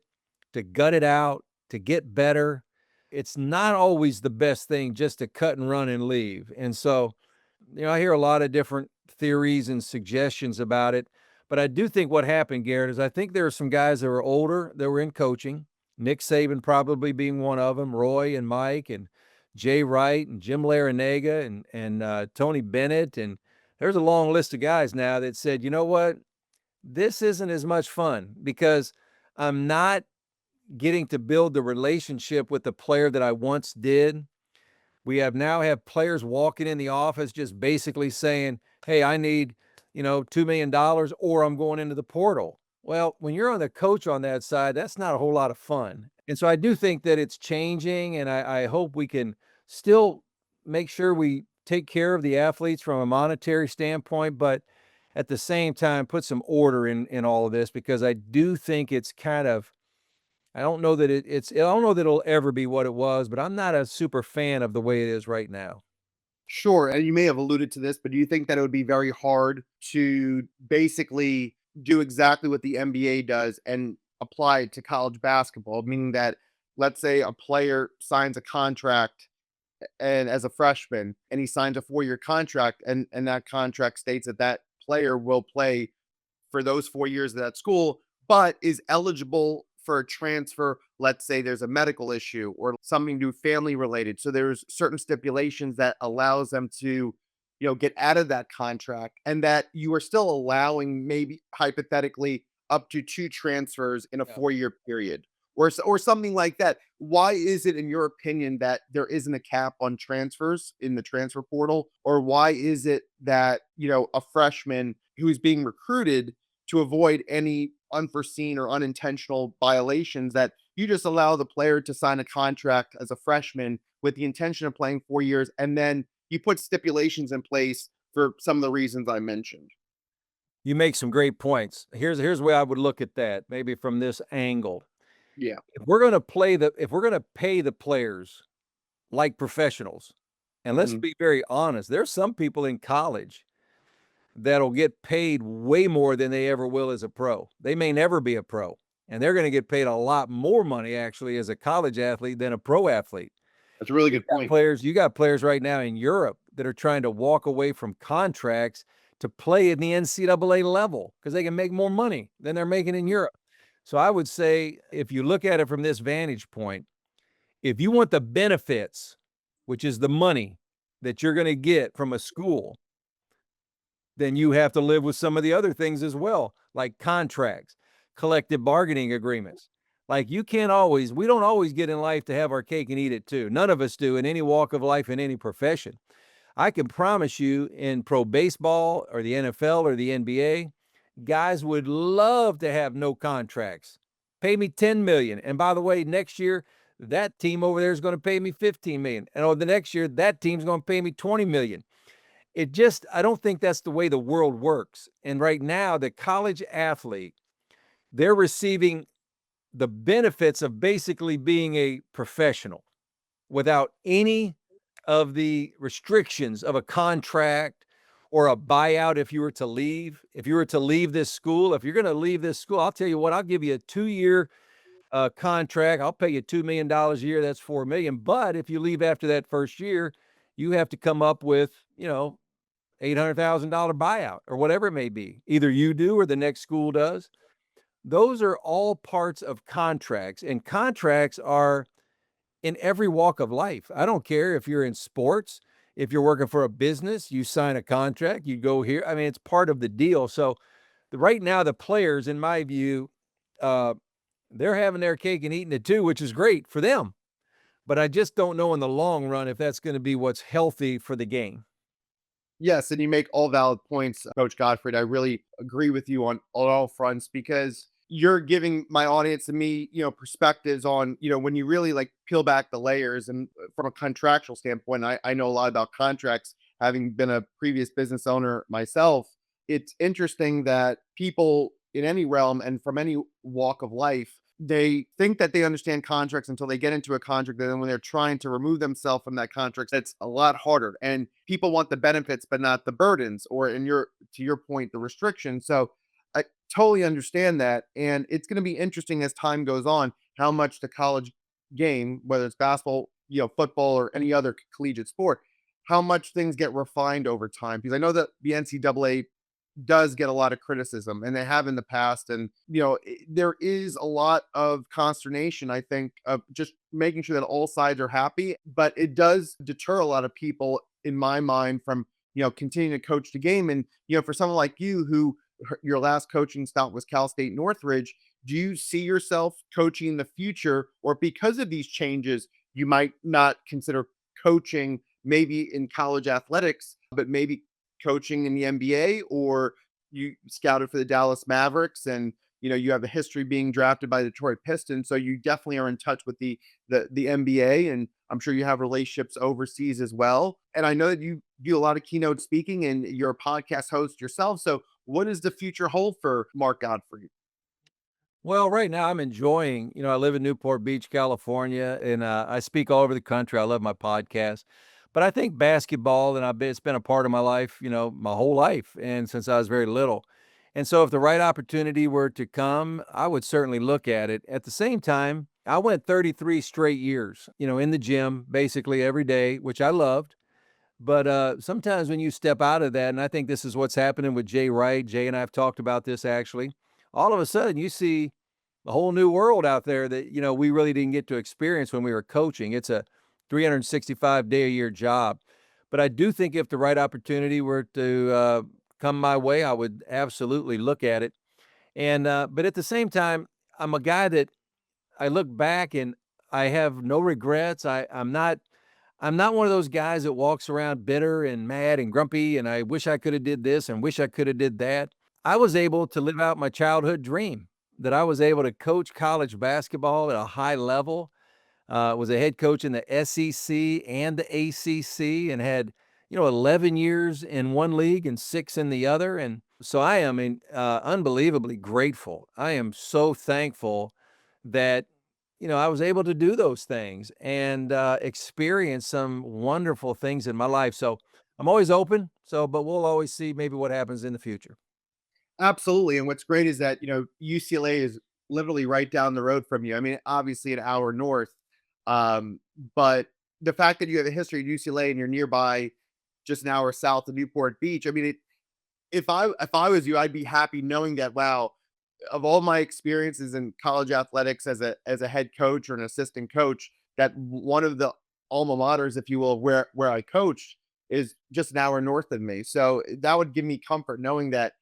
to gut it out, to get better. It's not always the best thing just to cut and run and leave. And so, I hear a lot of different theories and suggestions about it. But I do think what happened, Garrett, is I think there are some guys that were older that were in coaching, Nick Saban probably being one of them, Roy and Mike and Jay Wright and Jim Larinaga and Tony Bennett. And there's a long list of guys now that said, you know what? This isn't as much fun because I'm not getting to build the relationship with the player that I once did. We have players walking in the office just basically saying, hey, I need, $2 million or I'm going into the portal. Well, when you're on the coach on that side, that's not a whole lot of fun. And so I do think that it's changing, and I hope we can still make sure we take care of the athletes from a monetary standpoint, but at the same time, put some order in all of this because I do think it's kind of, I don't know that I don't know that it'll ever be what it was, but I'm not a super fan of the way it is right now. Sure, and you may have alluded to this, but do you think that it would be very hard to basically do exactly what the NBA does and applied to college basketball, meaning that let's say a player signs a contract and as a freshman and he signs a 4-year contract and that contract states that that player will play for those 4 years at that school, but is eligible for a transfer. Let's say there's a medical issue or something to do family related. So there's certain stipulations that allows them to, get out of that contract, and that you are still allowing maybe hypothetically up to 2 transfers in a Yeah. 4-year period or something like that. Why is it, in your opinion, that there isn't a cap on transfers in the transfer portal? Or why is it that, a freshman who's being recruited to avoid any unforeseen or unintentional violations, that you just allow the player to sign a contract as a freshman with the intention of playing 4 years, and then you put stipulations in place for some of the reasons I mentioned? You make some great points. Here's where I would look at that, maybe from this angle. Yeah. If we're gonna pay the players like professionals, and let's Mhm. be very honest, there's some people in college that'll get paid way more than they ever will as a pro. They may never be a pro, and they're gonna get paid a lot more money actually as a college athlete than a pro athlete. That's a really good point. You got players right now in Europe that are trying to walk away from contracts to play in the NCAA level because they can make more money than they're making in Europe. So I would say if you look at it from this vantage point, if you want the benefits, which is the money that you're going to get from a school, then you have to live with some of the other things as well, like contracts, collective bargaining agreements. Like we don't always get in life to have our cake and eat it too. None of us do in any walk of life, in any profession. I can promise you in pro baseball or the NFL or the NBA, guys would love to have no contracts. Pay me 10 million. And by the way, next year, that team over there is going to pay me 15 million. And the next year, that team's going to pay me 20 million. I don't think that's the way the world works. And right now, the college athlete, they're receiving the benefits of basically being a professional without any of the restrictions of a contract or a buyout if you were to leave. If you were to leave this school, if you're going to leave this school, I'll tell you what, I'll give you a 2-year contract. I'll pay you $2 million a year. That's $4 million. But if you leave after that first year, you have to come up with, $800,000 buyout or whatever it may be. Either you do or the next school does. Those are all parts of contracts, and contracts are in every walk of life. I don't care if you're in sports, if you're working for a business, you sign a contract, you go here. I mean, it's part of the deal. So right now, the players, in my view, uh, they're having their cake and eating it too, which is great for them. But I just don't know in the long run if that's going to be what's healthy for the game. Yes, and you make all valid points, Coach Gottfried. I really agree with you on all fronts, because you're giving my audience and me, perspectives on, when you really like peel back the layers. And from a contractual standpoint, I know a lot about contracts, having been a previous business owner myself. It's interesting that people in any realm and from any walk of life, they think that they understand contracts until they get into a contract. And then when they're trying to remove themselves from that contract, it's a lot harder. And people want the benefits, but not the burdens, or to your point, the restrictions. So I totally understand that. And it's going to be interesting as time goes on, how much the college game, whether it's basketball, football, or any other collegiate sport, how much things get refined over time. Because I know that the NCAA does get a lot of criticism, and they have in the past. And there is a lot of consternation, I think, of just making sure that all sides are happy, but it does deter a lot of people, in my mind, from continuing to coach the game. And for someone like you, who your last coaching stop was Cal State Northridge, do you see yourself coaching in the future, or because of these changes you might not consider coaching maybe in college athletics, but maybe coaching in the NBA? Or you scouted for the Dallas Mavericks, and you have a history being drafted by the Detroit Pistons, so you definitely are in touch with the NBA, and I'm sure you have relationships overseas as well. And I know that you do a lot of keynote speaking, and you're a podcast host yourself. So what does the future hold for Mark Godfrey? Well, right now I'm enjoying, I live in Newport Beach, California, and I speak all over the country. I love my podcast. But I think basketball, it's been a part of my life, my whole life, and since I was very little. And so if the right opportunity were to come, I would certainly look at it. At the same time, I went 33 straight years, in the gym basically every day, which I loved. But sometimes when you step out of that, and I think this is what's happening with Jay Wright, Jay and I have talked about this actually, all of a sudden you see a whole new world out there that, we really didn't get to experience when we were coaching. It's a 365-day a year job. But I do think if the right opportunity were to come my way, I would absolutely look at it. And but at the same time, I'm a guy that I look back and I have no regrets. I'm not one of those guys that walks around bitter and mad and grumpy and I wish I could have did this and wish I could have did that. I was able to live out my childhood dream that I was able to coach college basketball at a high level. Was a head coach in the SEC and the ACC and had, 11 years in one league and 6 in the other. And so I am unbelievably grateful. I am so thankful that, I was able to do those things and experience some wonderful things in my life. So I'm always open. So, but we'll always see maybe what happens in the future. Absolutely. And what's great is that, UCLA is literally right down the road from you. I mean, obviously an hour north. Um, but the fact that you have a history at UCLA and you're nearby just an hour south of Newport Beach, I mean, if I was you, I'd be happy knowing that, wow, of all my experiences in college athletics as a head coach or an assistant coach, that one of the alma maters, if you will, where I coached is just an hour north of me. So that would give me comfort knowing that.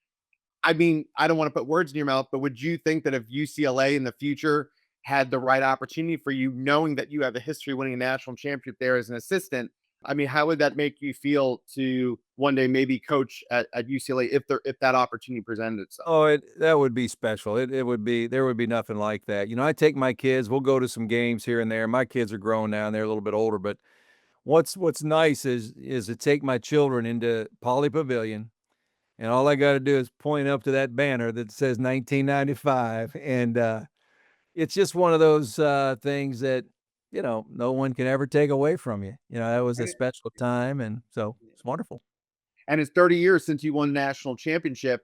I mean, I don't want to put words in your mouth, but would you think that if UCLA in the future had the right opportunity for you, knowing that you have a history winning a national championship there as an assistant, I mean, how would that make you feel to one day maybe coach at UCLA if that opportunity presented itself? Oh, that would be special. It would be there would be nothing like that. I take my kids, we'll go to some games here and there. My kids are grown now and they're a little bit older, but what's nice is to take my children into Poly Pavilion and all I got to do is point up to that banner that says 1995 and it's just one of those things that no one can ever take away from you. That was a And, special time and so it's wonderful. and it's 30 years since you won the national championship.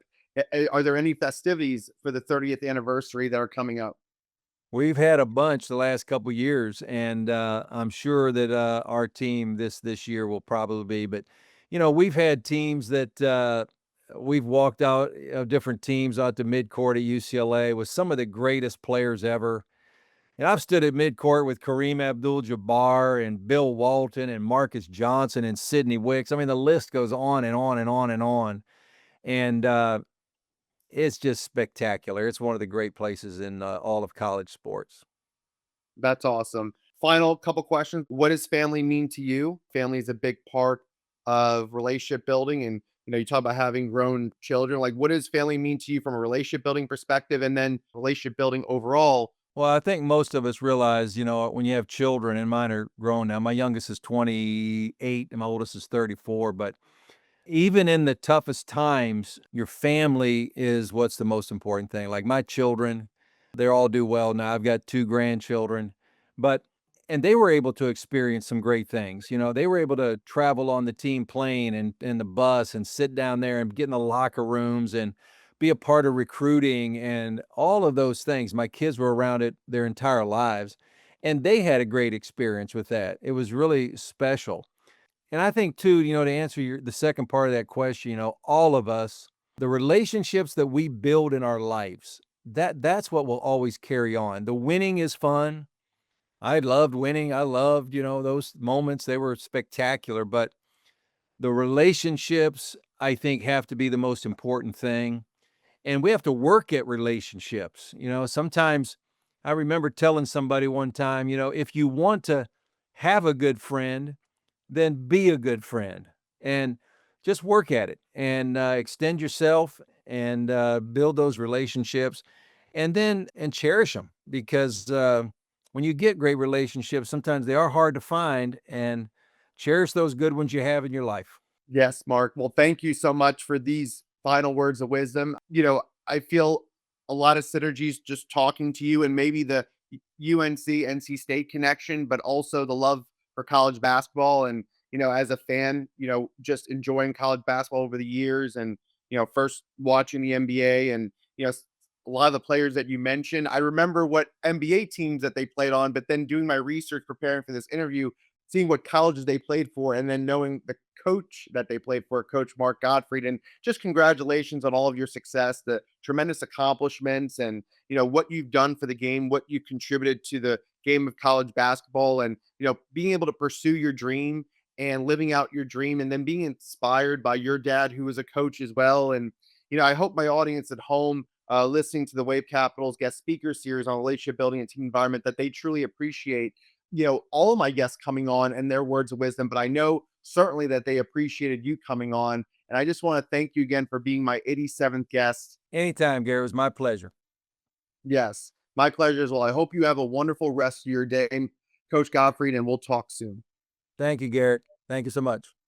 Are there any festivities for the 30th anniversary that are coming up? We've had a bunch the last couple years, and I'm sure that our team this year will probably be. But we've had teams that we've walked out of different teams out to midcourt at UCLA with some of the greatest players ever. And I've stood at midcourt with Kareem Abdul-Jabbar and Bill Walton and Marcus Johnson and Sidney Wicks. I mean, the list goes on and on and on and on. And it's just spectacular. It's one of the great places in all of college sports. That's awesome. Final couple questions. What does family mean to you? Family is a big part of relationship building. And, you talk about having grown children. Like, what does family mean to you from a relationship building perspective and then relationship building overall? Well, I think most of us realize, when you have children, and mine are grown now. My youngest is 28 and my oldest is 34, but even in the toughest times, your family is what's the most important thing. Like my children, they all do well now. I've got 2 grandchildren, but and they were able to experience some great things. They were able to travel on the team plane and the bus and sit down there and get in the locker rooms and be a part of recruiting and all of those things. My kids were around it their entire lives, and they had a great experience with that. It was really special. And I think too, to answer the second part of that question, all of us, the relationships that we build in our lives, that's what will always carry on. The winning is fun. I loved winning. I loved, those moments. They were spectacular, but the relationships I think have to be the most important thing. And we have to work at relationships. Sometimes I remember telling somebody one time, if you want to have a good friend, then be a good friend and just work at it and extend yourself and build those relationships and cherish them because when you get great relationships, sometimes they are hard to find and cherish those good ones you have in your life. Yes, Mark. Well, thank you so much for these final words of wisdom. I feel a lot of synergies just talking to you and maybe the UNC NC State connection, but also the love for college basketball and, as a fan, just enjoying college basketball over the years and, first watching the NBA and, a lot of the players that you mentioned. I remember what NBA teams that they played on, but then doing my research preparing for this interview, seeing what colleges they played for, and then knowing the coach that they played for, Coach Mark Gottfried. And just congratulations on all of your success, the tremendous accomplishments, and what you've done for the game, what you contributed to the game of college basketball, and being able to pursue your dream and living out your dream, and then being inspired by your dad, who was a coach as well. And I hope my audience at home, listening to the Wave Capital's guest speaker series on relationship building and team environment, that they truly appreciate all of my guests coming on and their words of wisdom. But I know certainly that they appreciated you coming on. And I just want to thank you again for being my 87th guest. Anytime, Gary. It was my pleasure. Yes, my pleasure as well. I hope you have a wonderful rest of your day, Coach Gottfried, and we'll talk soon. Thank you, Garrett. Thank you so much.